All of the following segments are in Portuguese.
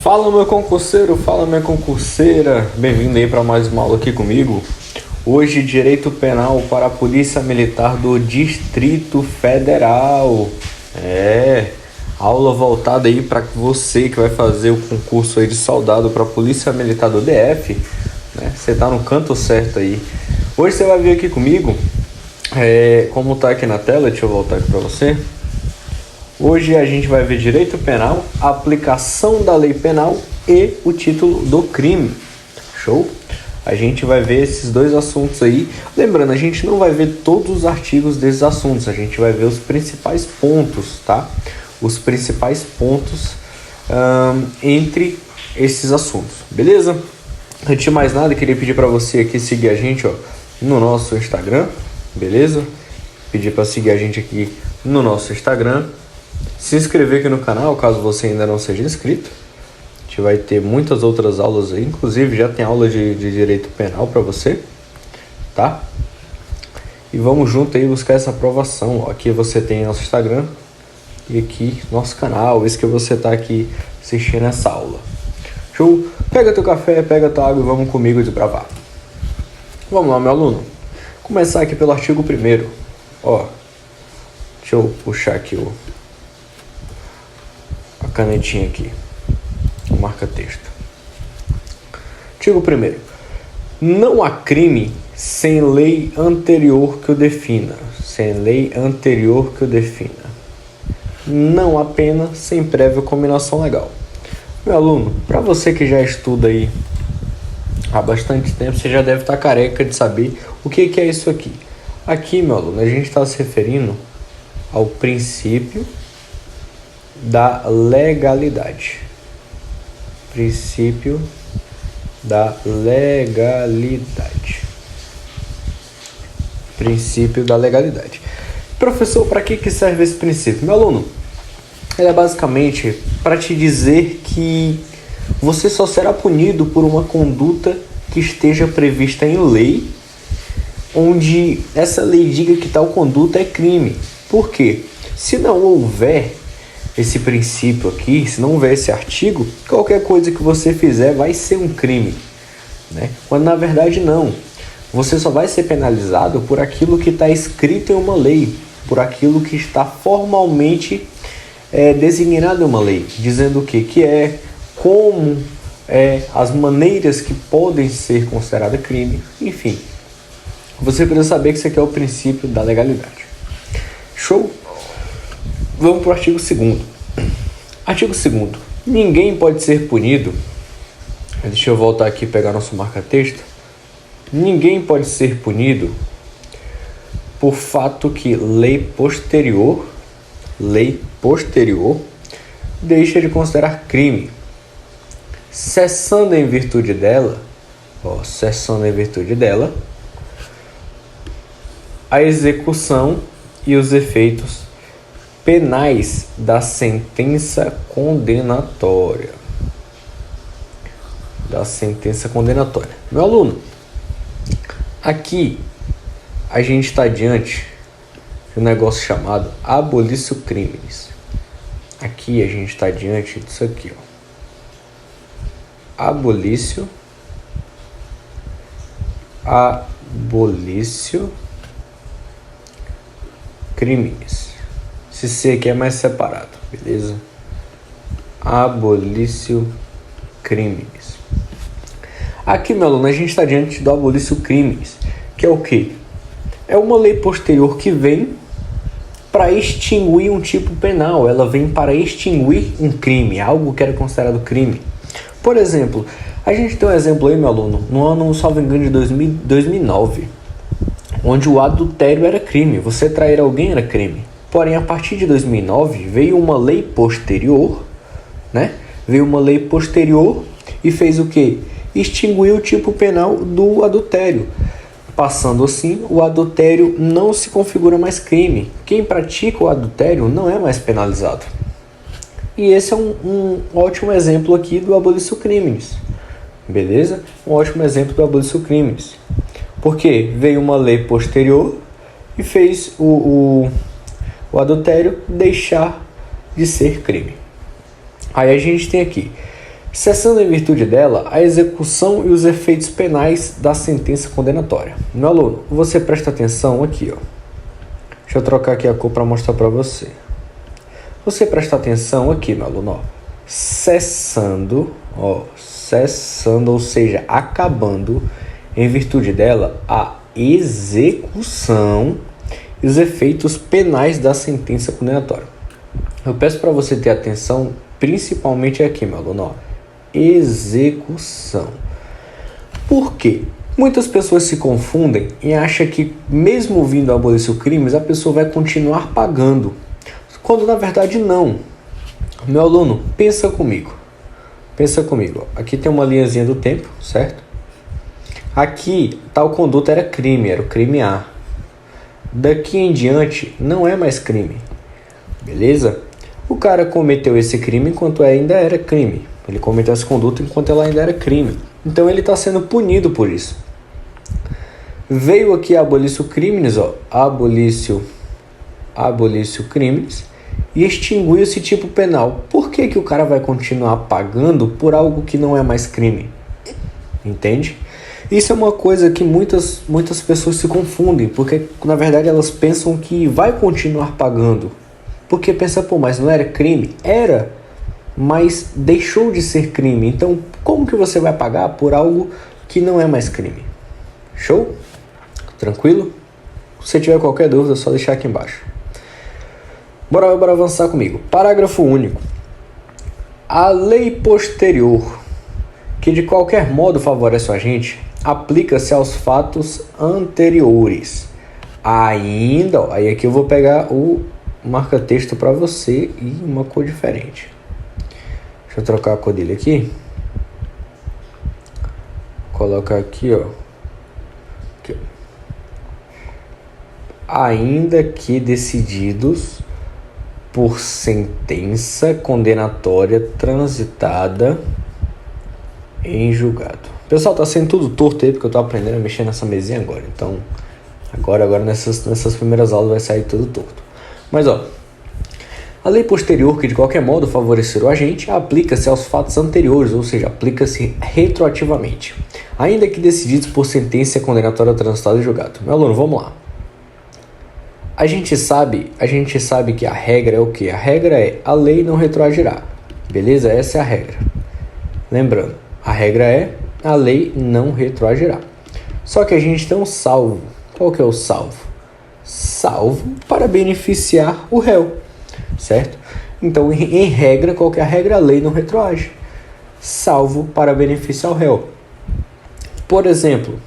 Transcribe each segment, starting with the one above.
Fala meu concurseiro, fala minha concurseira, bem-vindo aí para mais uma aula aqui comigo. Hoje Direito Penal para a Polícia Militar do Distrito Federal. Aula voltada aí para você que vai fazer o concurso aí de soldado para a Polícia Militar do DF, né? Você tá no canto certo aí. Hoje você vai ver aqui comigo, como tá aqui na tela, deixa eu voltar aqui para você. Hoje a gente vai ver direito penal, a aplicação da lei penal e o título do crime. Show? A gente vai ver esses dois assuntos aí. Lembrando, a gente não vai ver todos os artigos desses assuntos, a gente vai ver os principais pontos, tá? Os principais pontos entre esses assuntos, beleza? Antes de mais nada, eu queria pedir para você aqui seguir a gente no nosso Instagram, beleza? Pedir para seguir a gente aqui no nosso Instagram. Se inscrever aqui no canal, caso você ainda não seja inscrito. A gente vai ter muitas outras aulas aí, inclusive já tem aula de direito penal para você, tá? E vamos junto aí buscar essa aprovação. Aqui você tem nosso Instagram e aqui nosso canal, esse que você tá aqui assistindo essa aula. Show? Pega teu café, pega tua água e vamos comigo desbravar. Vamos lá, meu aluno. Começar aqui pelo artigo 1º. Deixa eu puxar aqui a canetinha aqui, o marca-texto. Artigo 1º. Não há crime sem lei anterior que o defina. Sem lei anterior que o defina. Não há pena sem prévia combinação legal. Meu aluno, para você que já estuda aí há bastante tempo, você já deve estar careca de saber o que é isso aqui. Aqui, meu aluno, a gente está se referindo ao princípio da legalidade. Princípio da legalidade. Princípio da legalidade. Professor, para que serve esse princípio? Meu aluno, ele é basicamente para te dizer que você só será punido por uma conduta que esteja prevista em lei, onde essa lei diga que tal conduta é crime. Por quê? Se não houver esse princípio aqui, se não houver esse artigo, qualquer coisa que você fizer vai ser um crime, né? Quando na verdade não. Você só vai ser penalizado por aquilo que está escrito em uma lei, por aquilo que está formalmente designado em uma lei, dizendo o quê? Que é, como as maneiras que podem ser consideradas crime, enfim. Você precisa saber que isso aqui é o princípio da legalidade. Show? Vamos para o artigo 2º. Artigo 2º. Ninguém pode ser punido. Deixa eu voltar aqui e pegar nosso marca-texto. Ninguém pode ser punido por fato que lei posterior deixa de considerar crime, cessando em virtude dela, a execução e os efeitos penais da sentença condenatória. Meu aluno, aqui a gente está diante de um negócio chamado abolício crimes. Aqui a gente está diante disso aqui, abolício crimes. Esse C aqui é mais separado, beleza? Abolício crimes. Aqui, meu aluno, a gente está diante do abolício crimes, que é o quê? É uma lei posterior que vem para extinguir um tipo penal. Ela vem para extinguir um crime, algo que era considerado crime. Por exemplo, a gente tem um exemplo aí, meu aluno, no ano, salvo engano, de 2009, onde o adultério era crime. Você trair alguém era crime. Porém, a partir de 2009, veio uma lei posterior, né? Veio uma lei posterior e fez o quê? Extinguiu o tipo penal do adultério. Passando assim, o adultério não se configura mais crime. Quem pratica o adultério não é mais penalizado. E esse é um ótimo exemplo aqui do abolício crimes. Beleza? Um ótimo exemplo do abolício crimes. Porque veio uma lei posterior e fez o adultério deixar de ser crime. Aí a gente tem aqui cessando em virtude dela a execução e os efeitos penais da sentença condenatória. Meu aluno, você presta atenção aqui, ó. Deixa eu trocar aqui a cor para mostrar para você. Você presta atenção aqui, meu aluno, ó. Cessando, ou seja, acabando em virtude dela a execução e os efeitos penais da sentença condenatória. Eu peço para você ter atenção principalmente aqui, meu aluno, ó. Execução. Por quê? Muitas pessoas se confundem e acham que mesmo vindo a abolir crimes, a pessoa vai continuar pagando, quando na verdade não. Meu aluno, pensa comigo. Aqui tem uma linhazinha do tempo, certo? Aqui, tal conduta era crime, era o crime A. Daqui em diante, não é mais crime. Beleza? O cara cometeu esse crime enquanto ainda era crime. Ele cometeu essa conduta enquanto ela ainda era crime. Então ele está sendo punido por isso. Veio aqui abolício crimes, ó. Abolício crimes e extinguiu esse tipo penal. Por que o cara vai continuar pagando por algo que não é mais crime? Entende? Isso é uma coisa que muitas pessoas se confundem, porque na verdade elas pensam que vai continuar pagando. Porque pensa, pô, mas não era crime? Era, mas deixou de ser crime. Então, como que você vai pagar por algo que não é mais crime? Show? Tranquilo? Se você tiver qualquer dúvida, é só deixar aqui embaixo. Bora avançar comigo. Parágrafo único. A lei posterior, que de qualquer modo favorece o agente, aplica-se aos fatos anteriores. Ainda, ó, aí aqui eu vou pegar o marca-texto para você e uma cor diferente. Deixa eu trocar a cor dele aqui. Colocar aqui, ó. Aqui, ó. Ainda que decididos por sentença condenatória transitada em julgado. Pessoal, tá sendo tudo torto aí porque eu tô aprendendo a mexer nessa mesinha agora. Então, agora nessas primeiras aulas vai sair tudo torto. Mas ó, a lei posterior que de qualquer modo favorecer o agente aplica-se aos fatos anteriores, ou seja, aplica-se retroativamente, ainda que decididos por sentença condenatória transitada em julgado. Meu aluno, vamos lá. A gente sabe que a regra é o quê? A regra é a lei não retroagirá. Beleza? Essa é a regra. Lembrando, a regra é a lei não retroagirá. Só que a gente tem um salvo. Qual que é o salvo? Salvo para beneficiar o réu, certo? Então, em regra, qual que é a regra? A lei não retroage. Salvo para beneficiar o réu. Por exemplo,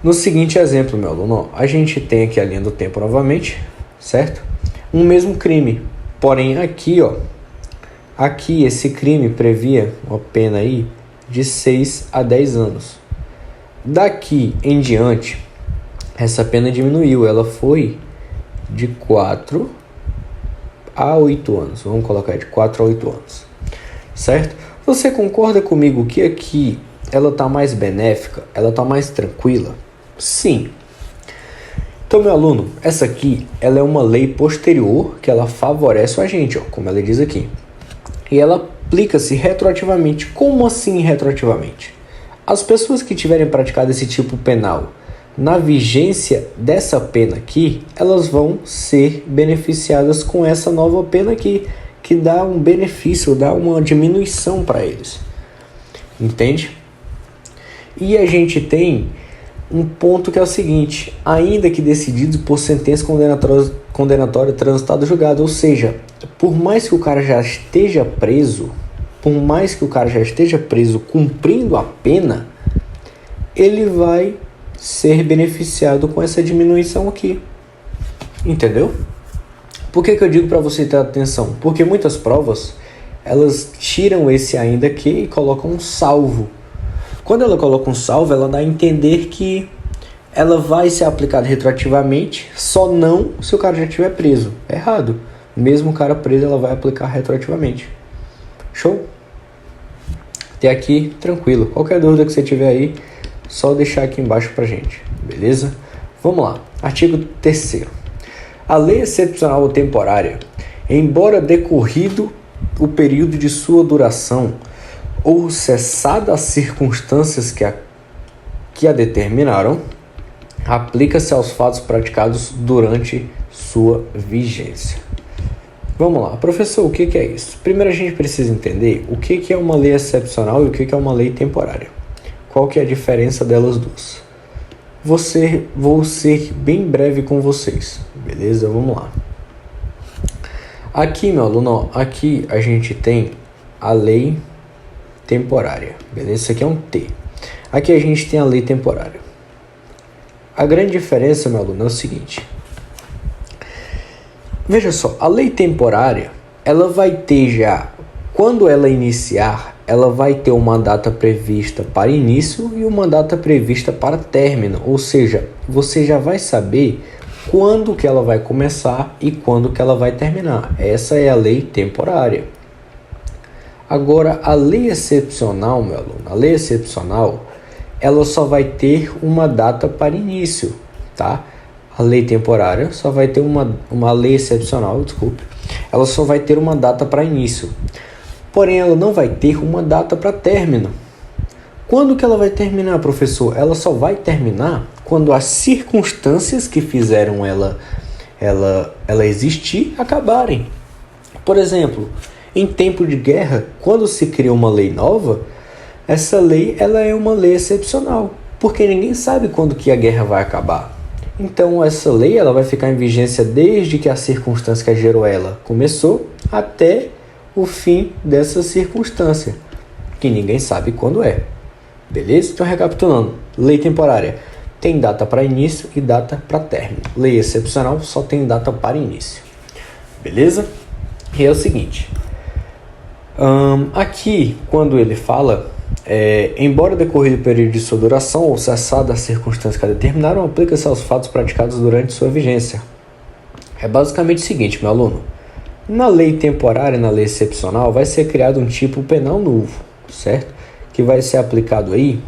no seguinte exemplo, meu aluno, a gente tem aqui a linha do tempo novamente, certo? Um mesmo crime, porém aqui, ó, aqui esse crime previa uma pena aí de 6 a 10 anos. Daqui em diante, essa pena diminuiu, ela foi de 4 a 8 anos. Vamos colocar de 4 a 8 anos, certo? Você concorda comigo que aqui ela está mais benéfica, ela está mais tranquila? Sim. Então, meu aluno, essa aqui ela é uma lei posterior que ela favorece o agente, ó, como ela diz aqui. E ela aplica-se retroativamente. Como assim retroativamente? As pessoas que tiverem praticado esse tipo penal na vigência dessa pena aqui, elas vão ser beneficiadas com essa nova pena aqui, que dá um benefício, dá uma diminuição para eles. Entende? E a gente tem um ponto que é o seguinte: ainda que decidido por sentença condenatória transitada em julgado, ou seja, por mais que o cara já esteja preso, cumprindo a pena, ele vai ser beneficiado com essa diminuição aqui. Entendeu? Por que eu digo para você ter atenção? Porque muitas provas, elas tiram esse ainda que e colocam um salvo. Quando ela coloca um salvo, ela dá a entender que ela vai ser aplicada retroativamente, só não se o cara já estiver preso. É errado. Mesmo o cara preso, ela vai aplicar retroativamente. Show? Até aqui, tranquilo. Qualquer dúvida que você tiver aí, só deixar aqui embaixo pra gente. Beleza? Vamos lá. Artigo 3º. A lei excepcional ou temporária, embora decorrido o período de sua duração ou cessada as circunstâncias que a determinaram, aplica-se aos fatos praticados durante sua vigência. Vamos lá, professor, o que é isso? Primeiro a gente precisa entender o que é uma lei excepcional e o que é uma lei temporária. Qual que é a diferença delas duas? Vou ser bem breve com vocês, beleza? Vamos lá. Aqui, meu aluno, aqui a gente tem a lei temporária, beleza? Isso aqui é um T. Aqui a gente tem a lei temporária. A grande diferença, meu aluno, é o seguinte. Veja só, a lei temporária, ela vai ter já, quando ela iniciar, ela vai ter uma data prevista para início e uma data prevista para término. Ou seja, você já vai saber quando que ela vai começar e quando que ela vai terminar. Essa é a lei temporária. Agora, a lei excepcional, meu aluno, a lei excepcional, ela só vai ter uma data para início, tá? A lei temporária só vai ter uma lei excepcional, desculpe, ela só vai ter uma data para início. Porém, ela não vai ter uma data para término. Quando que ela vai terminar, professor? Ela só vai terminar quando as circunstâncias que fizeram ela existir acabarem. Por exemplo, em tempo de guerra, quando se cria uma lei nova, essa lei ela é uma lei excepcional, porque ninguém sabe quando que a guerra vai acabar. Então, essa lei ela vai ficar em vigência desde que a circunstância que gerou ela começou até o fim dessa circunstância, que ninguém sabe quando é. Beleza? Então, recapitulando. Lei temporária tem data para início e data para término. Lei excepcional só tem data para início. Beleza? E é o seguinte. Aqui, quando ele fala... embora decorrido o período de sua duração ou cessada as circunstâncias que a determinaram, aplica-se aos fatos praticados durante sua vigência. É basicamente o seguinte, meu aluno. Na lei temporária e na lei excepcional vai ser criado um tipo penal novo, certo? Que vai ser aplicado aí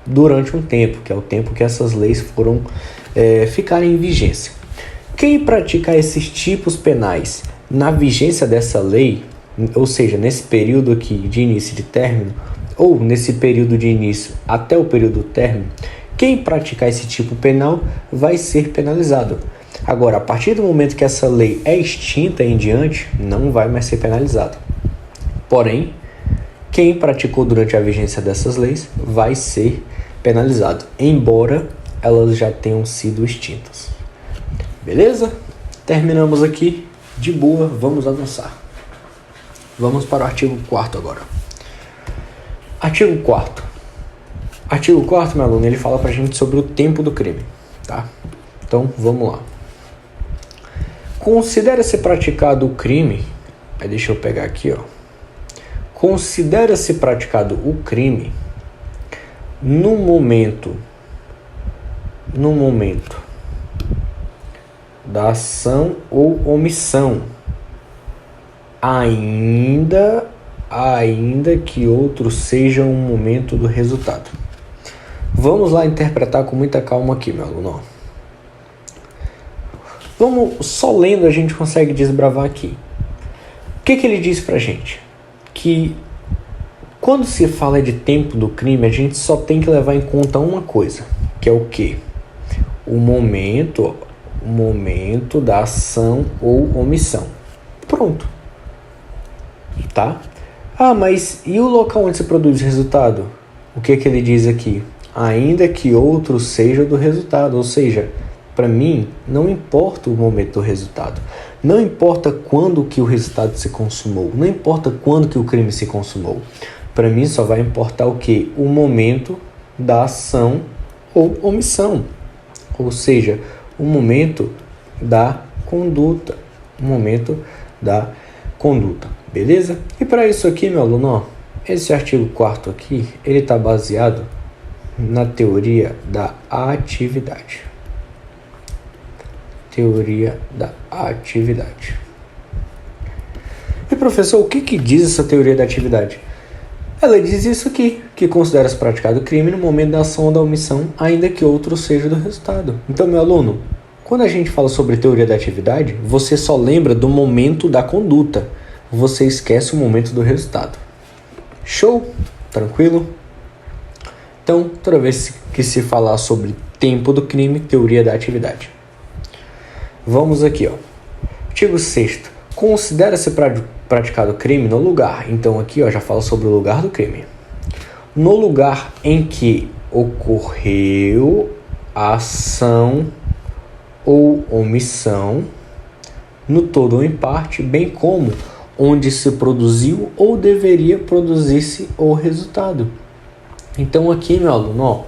durante um tempo, que é o tempo que essas leis foram ficarem em vigência. Quem praticar esses tipos penais na vigência dessa lei, ou seja, nesse período aqui de início e de término, ou nesse período de início até o período do término, quem praticar esse tipo penal vai ser penalizado. Agora, a partir do momento que essa lei é extinta em diante, não vai mais ser penalizado. Porém, quem praticou durante a vigência dessas leis vai ser penalizado, embora elas já tenham sido extintas. Beleza? Terminamos aqui. De boa, vamos avançar. Vamos para o artigo 4º agora. Artigo 4º. Artigo 4º, meu aluno, ele fala pra gente sobre o tempo do crime, tá? Então, vamos lá. Considera-se praticado o crime... Aí deixa eu pegar aqui, ó. Considera-se praticado o crime no momento da ação ou omissão, ainda que outro seja um momento do resultado. Vamos lá interpretar com muita calma aqui, meu aluno. Vamos, só lendo a gente consegue desbravar aqui. O que ele diz pra gente? Que quando se fala de tempo do crime, a gente só tem que levar em conta uma coisa, que é o quê? O momento da ação ou omissão. Pronto. Tá? Ah, mas e o local onde se produz o resultado? O que ele diz aqui? Ainda que outro seja do resultado. Ou seja, para mim, não importa o momento do resultado. Não importa quando que o resultado se consumou. Não importa quando que o crime se consumou. Para mim, só vai importar o quê? O momento da ação ou omissão. Ou seja, o momento da conduta. O momento da conduta. Beleza? E para isso aqui, meu aluno, ó, esse artigo 4º aqui, ele está baseado na teoria da atividade. Teoria da atividade. E professor, o que diz essa teoria da atividade? Ela diz isso aqui, que considera-se praticado crime no momento da ação ou da omissão, ainda que outro seja do resultado. Então, meu aluno, quando a gente fala sobre teoria da atividade, você só lembra do momento da conduta. você esquece o momento do resultado. Show? Tranquilo? Então, toda vez que se falar sobre tempo do crime, teoria da atividade. Vamos aqui, ó. Artigo 6º. Considera-se praticado crime no lugar. Então aqui, ó, já fala sobre o lugar do crime. No lugar em que ocorreu a ação ou omissão, no todo ou em parte, bem como onde se produziu ou deveria produzir-se o resultado. Então aqui, meu aluno, ó,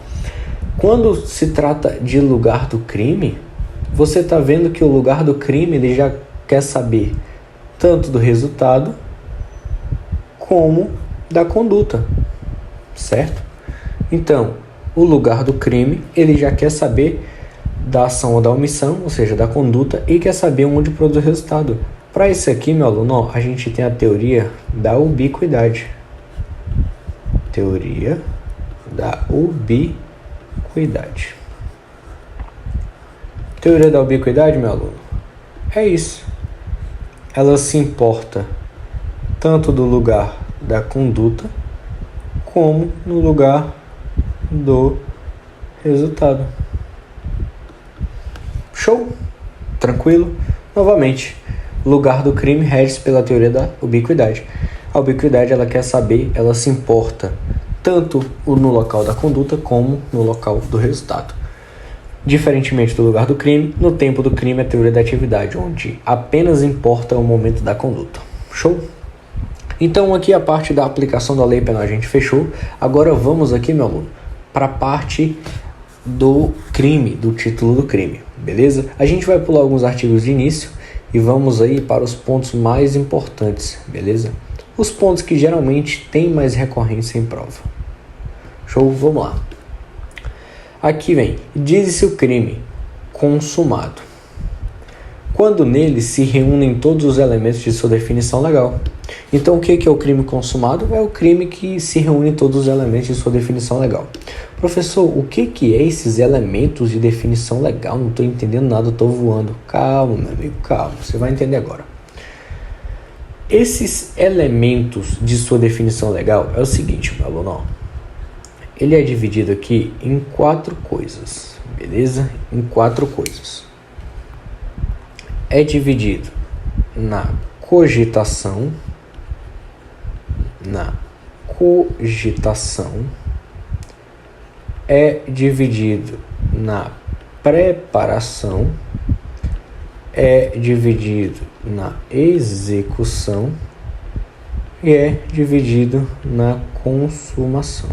quando se trata de lugar do crime, você está vendo que o lugar do crime ele já quer saber tanto do resultado como da conduta, certo? Então, o lugar do crime ele já quer saber da ação ou da omissão, ou seja, da conduta, e quer saber onde produz o resultado. Para isso aqui, meu aluno, ó, a gente tem a teoria da ubiquidade. Teoria da ubiquidade. Teoria da ubiquidade, meu aluno, é isso. Ela se importa tanto do lugar da conduta como no lugar do resultado. Show? Tranquilo? Novamente, lugar do crime rege-se pela teoria da ubiquidade. A ubiquidade ela quer saber, ela se importa tanto no local da conduta como no local do resultado. Diferentemente do lugar do crime, no tempo do crime é a teoria da atividade, onde apenas importa o momento da conduta. Show? Então aqui a parte da aplicação da lei penal a gente fechou. Agora vamos aqui, meu aluno, para a parte do crime, do título do crime, beleza? A gente vai pular alguns artigos de início e vamos aí para os pontos mais importantes, beleza? Os pontos que geralmente têm mais recorrência em prova. Show? Vamos lá. Aqui vem, diz-se o crime consumado quando nele se reúnem todos os elementos de sua definição legal. Então o que é o crime consumado? É o crime que se reúne todos os elementos de sua definição legal. Professor, o que é esses elementos de definição legal? Não estou entendendo nada, estou voando. Calma, meu amigo, calma, você vai entender agora. Esses elementos de sua definição legal é o seguinte, meu aluno, ó. Ele é dividido aqui em 4 coisas, beleza? Em 4 coisas. É dividido na cogitação, é dividido na preparação, é dividido na execução e é dividido na consumação.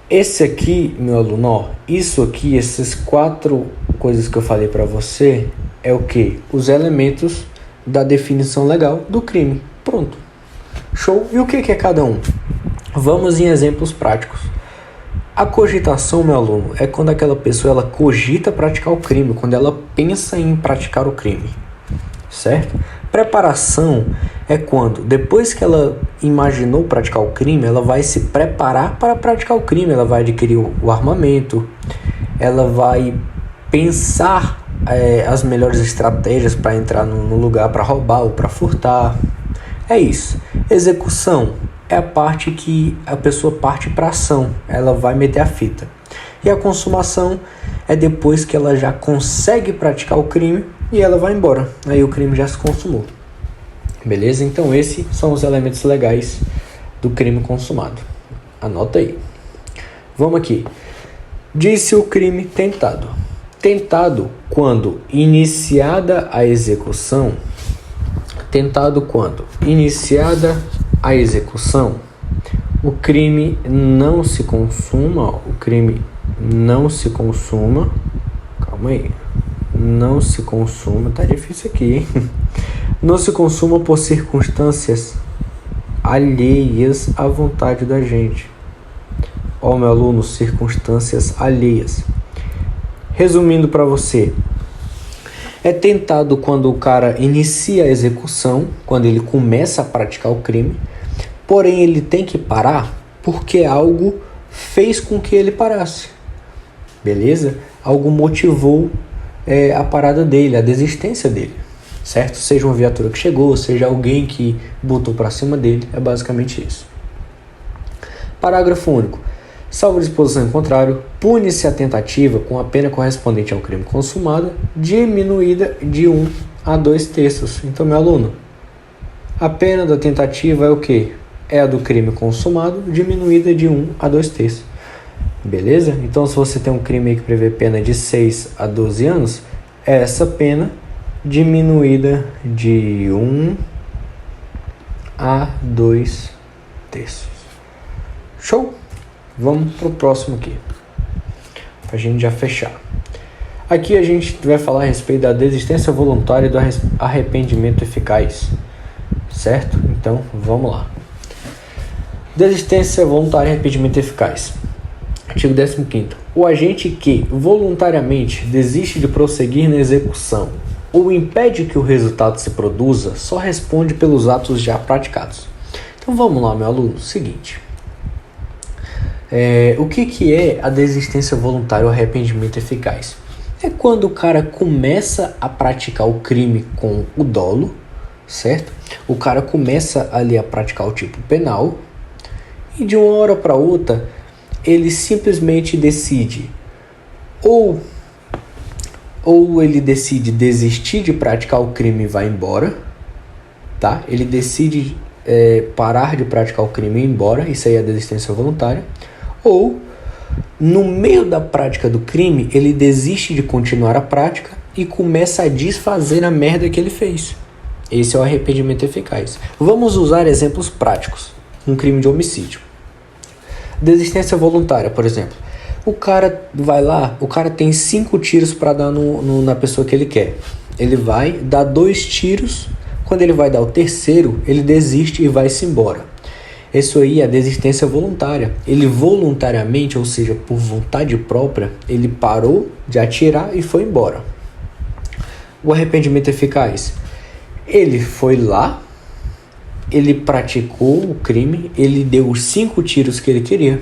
Esse aqui, meu aluno, ó, isso aqui, essas 4 coisas que eu falei para você é o que? Os elementos da definição legal do crime. Pronto. Show? E o que é cada um? Vamos em exemplos práticos. A cogitação, meu aluno, é quando aquela pessoa ela cogita praticar o crime, quando ela pensa em praticar o crime, certo? Preparação é quando, depois que ela imaginou praticar o crime, ela vai se preparar para praticar o crime, ela vai adquirir o armamento, ela vai pensar as melhores estratégias para entrar no lugar, para roubar ou para furtar. É isso. Execução é a parte que a pessoa parte para ação, ela vai meter a fita. E a consumação é depois que ela já consegue praticar o crime e ela vai embora. Aí o crime já se consumou. Beleza? Então esses são os elementos legais do crime consumado. Anota aí. Vamos aqui. Diz-se o crime tentado. Tentado quando iniciada a execução. Tentado quando iniciada a execução, o crime não se consuma. O crime não se consuma. Calma aí. Não se consuma. Tá difícil aqui, hein? Não se consuma por circunstâncias alheias à vontade da gente. Ó, meu aluno, circunstâncias alheias. Resumindo para você, é tentado quando o cara inicia a execução, quando ele começa a praticar o crime, porém ele tem que parar porque algo fez com que ele parasse. Beleza? Algo motivou a parada dele, a desistência dele, certo? Seja uma viatura que chegou, seja alguém que botou para cima dele, é basicamente isso. Parágrafo único. Salvo disposição em contrário, pune-se a tentativa com a pena correspondente ao crime consumado, diminuída de 1 a 2/3. Então, meu aluno, a pena da tentativa é o quê? É a do crime consumado, diminuída de 1 a 2/3. Beleza? Então, se você tem um crime aí que prevê pena de 6 a 12 anos, é essa pena diminuída de 1 a 2/3. Show? Vamos pro próximo aqui, pra gente já fechar. Aqui a gente vai falar a respeito da desistência voluntária e do arrependimento eficaz, certo? Então, vamos lá. Desistência voluntária e arrependimento eficaz. Artigo 15º. O agente que voluntariamente desiste de prosseguir na execução ou impede que o resultado se produza só responde pelos atos já praticados. Então, vamos lá, meu aluno. Seguinte. O que é a desistência voluntária ou arrependimento eficaz? É quando o cara começa a praticar o crime com o dolo, certo? O cara começa ali a praticar o tipo penal e de uma hora para outra ele simplesmente decide ou ele decide desistir de praticar o crime e vai embora, tá? Ele decide parar de praticar o crime e ir embora, isso aí é a desistência voluntária. Ou, no meio da prática do crime, ele desiste de continuar a prática e começa a desfazer a merda que ele fez. Esse é o arrependimento eficaz. Vamos usar exemplos práticos. Um crime de homicídio. Desistência voluntária, por exemplo. O cara vai lá, o cara tem 5 tiros para dar na pessoa que ele quer. Ele vai dar 2 tiros, quando ele vai dar o terceiro, ele desiste e vai-se embora. Isso aí é a desistência voluntária. Ele voluntariamente, ou seja, por vontade própria, ele parou de atirar e foi embora. O arrependimento eficaz. Ele foi lá, ele praticou o crime, ele deu os 5 tiros que ele queria.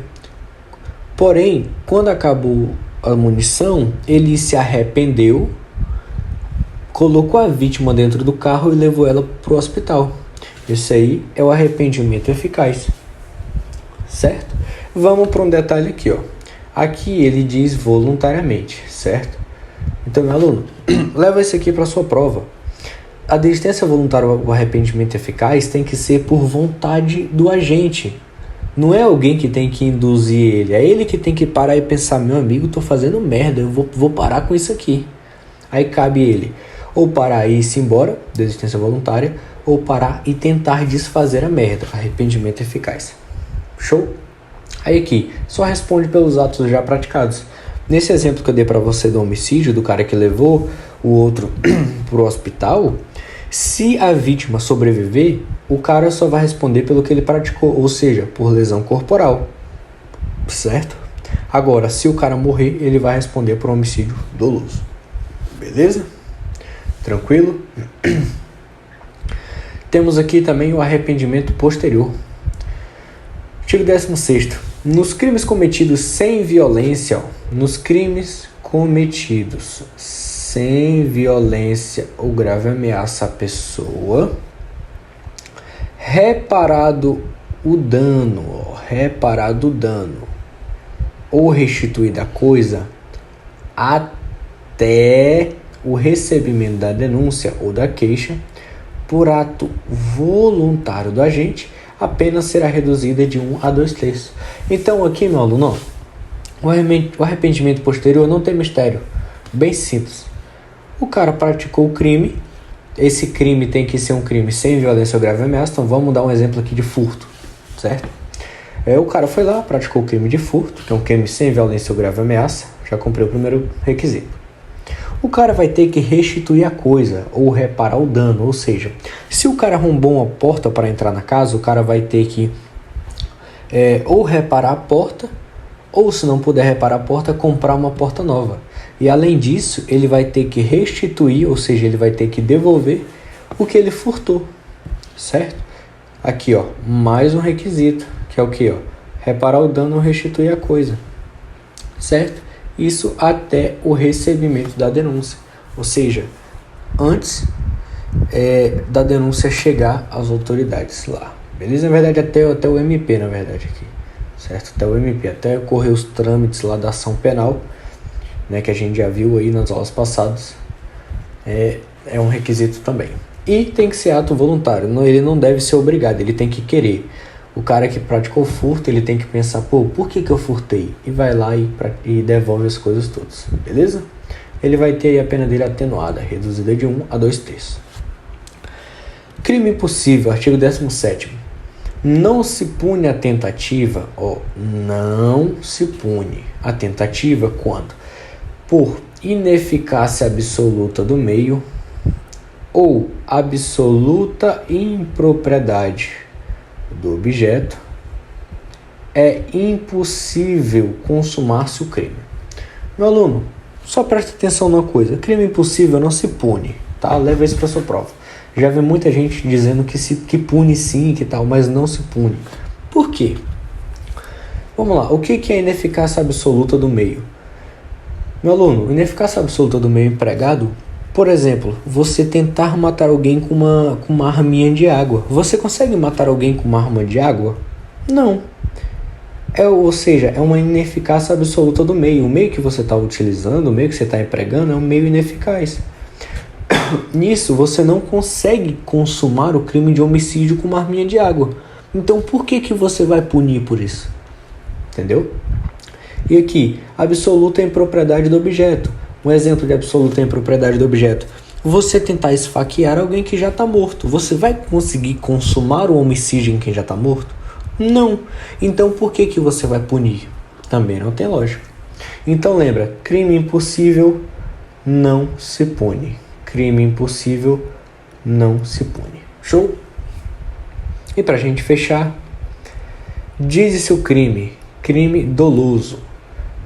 Porém, quando acabou a munição, ele se arrependeu, colocou a vítima dentro do carro e levou ela para o hospital. Isso aí é o arrependimento eficaz, certo? Vamos para um detalhe aqui, ó. Aqui ele diz voluntariamente, certo? Então, meu aluno, leva isso aqui para sua prova. A desistência voluntária ou arrependimento eficaz tem que ser por vontade do agente. Não é alguém que tem que induzir ele, é ele que tem que parar e pensar, meu amigo, tô fazendo merda, eu vou parar com isso aqui. Aí cabe ele ou parar e ir-se embora, desistência voluntária, ou parar e tentar desfazer a merda, arrependimento eficaz. Show? Aí aqui, só responde pelos atos já praticados. Nesse exemplo que eu dei para você do homicídio, do cara que levou o outro pro hospital, se a vítima sobreviver, o cara só vai responder pelo que ele praticou, ou seja, por lesão corporal, certo? Agora, se o cara morrer, ele vai responder por homicídio doloso. Beleza? Tranquilo? Temos aqui também o arrependimento posterior. Artigo 16º. Nos crimes cometidos sem violência, ou grave ameaça à pessoa, reparado o dano ou restituída a coisa até o recebimento da denúncia ou da queixa, por ato voluntário do agente, a pena será reduzida de 1 a 2/3. Então aqui, meu aluno, o arrependimento posterior não tem mistério. Bem simples. O cara praticou o crime, esse crime tem que ser um crime sem violência ou grave ameaça, então vamos dar um exemplo aqui de furto, certo? O cara foi lá, praticou o crime de furto, que é um crime sem violência ou grave ameaça, já cumpriu o primeiro requisito. O cara vai ter que restituir a coisa ou reparar o dano, ou seja, se o cara arrombou uma porta para entrar na casa, o cara vai ter que ou reparar a porta, ou se não puder reparar a porta, comprar uma porta nova. E além disso, ele vai ter que restituir, ou seja, ele vai ter que devolver o que ele furtou, certo? Aqui, ó, mais um requisito, que é o que, ó? Reparar o dano ou restituir a coisa, certo? Isso até o recebimento da denúncia. Ou seja, antes da denúncia chegar às autoridades lá. Beleza? Na verdade, até o MP, na verdade, aqui. Certo? Até o MP, até ocorrer os trâmites lá da ação penal, né, que a gente já viu aí nas aulas passadas, é um requisito também. E tem que ser ato voluntário, ele não deve ser obrigado, ele tem que querer. O cara que praticou furto, ele tem que pensar, por que eu furtei? E vai lá e devolve as coisas todas, beleza? Ele vai ter aí a pena dele atenuada, reduzida de 1 a 2/3. Crime impossível, artigo 17º. Não se pune a tentativa, não se pune a tentativa quando? Por ineficácia absoluta do meio ou absoluta impropriedade do objeto, é impossível consumar-se o crime. Meu aluno, só presta atenção numa coisa, crime impossível não se pune, tá? Leva isso para sua prova. Já vi muita gente dizendo que pune sim, que tal, mas não se pune. Por quê? Vamos lá, o que é ineficácia absoluta do meio? Meu aluno, ineficácia absoluta do meio empregado, por exemplo, você tentar matar alguém com uma arminha de água. Você consegue matar alguém com uma arma de água? Não. Ou seja, é uma ineficácia absoluta do meio. O meio que você está utilizando, o meio que você está empregando é um meio ineficaz. Nisso, você não consegue consumar o crime de homicídio com uma arminha de água. Então, por que você vai punir por isso? Entendeu? E aqui, absoluta impropriedade do objeto. Um exemplo de absoluta impropriedade do objeto. Você tentar esfaquear alguém que já está morto. Você vai conseguir consumar o homicídio em quem já está morto? Não. Então, por que você vai punir? Também não tem lógica. Então, lembra, crime impossível não se pune. Crime impossível não se pune. Show? E pra gente fechar, diz-se o crime doloso,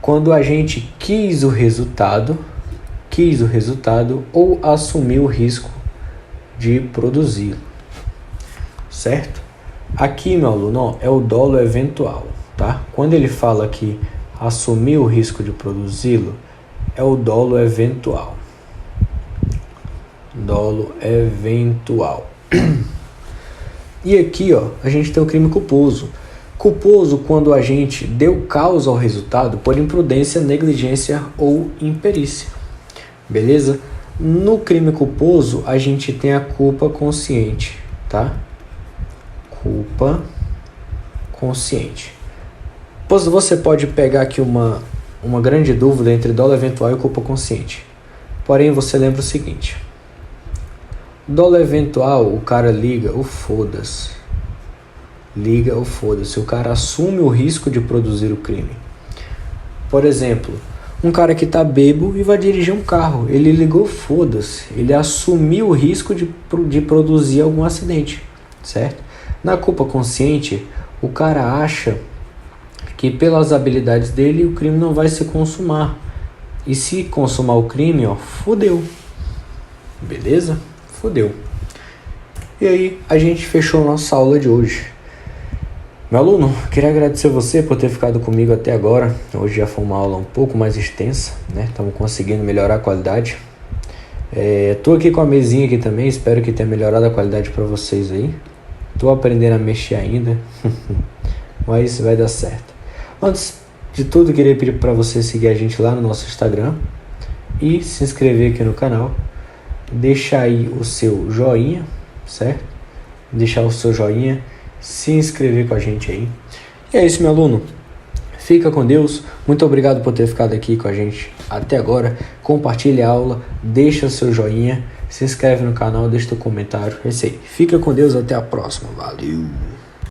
quando a gente quis o resultado ou assumiu o risco de produzi-lo. Certo? Aqui, meu aluno, é o dolo eventual, tá? Quando ele fala que assumir o risco de produzi-lo, é o dolo eventual. Dolo eventual. E aqui, a gente tem o crime culposo. Culposo quando a gente deu causa ao resultado por imprudência, negligência ou imperícia. Beleza? No crime culposo, a gente tem a culpa consciente, tá? Culpa consciente. Você pode pegar aqui uma grande dúvida entre dolo eventual e culpa consciente. Porém, você lembra o seguinte. Dolo eventual, o cara liga o foda-se. O cara assume o risco de produzir o crime. Por exemplo, um cara que tá bêbado e vai dirigir um carro. Ele ligou foda-se. Ele assumiu o risco de produzir algum acidente, certo? Na culpa consciente, o cara acha que pelas habilidades dele o crime não vai se consumar. E se consumar o crime, fodeu. Beleza? Fodeu. E aí, a gente fechou nossa aula de hoje. Meu aluno, queria agradecer você por ter ficado comigo até agora. Hoje já foi uma aula um pouco mais extensa, né? Estamos conseguindo melhorar a qualidade. Tô aqui com a mesinha aqui também, espero que tenha melhorado a qualidade para vocês aí. Tô aprendendo a mexer ainda, mas isso vai dar certo. Antes de tudo, queria pedir para você seguir a gente lá no nosso Instagram e se inscrever aqui no canal. Deixar aí o seu joinha, certo? Deixar o seu joinha, se inscrever com a gente aí. E é isso, meu aluno. Fica com Deus. Muito obrigado por ter ficado aqui com a gente até agora. Compartilhe a aula, deixa o seu joinha, se inscreve no canal, deixa o comentário. É isso aí. Fica com Deus, até a próxima. Valeu!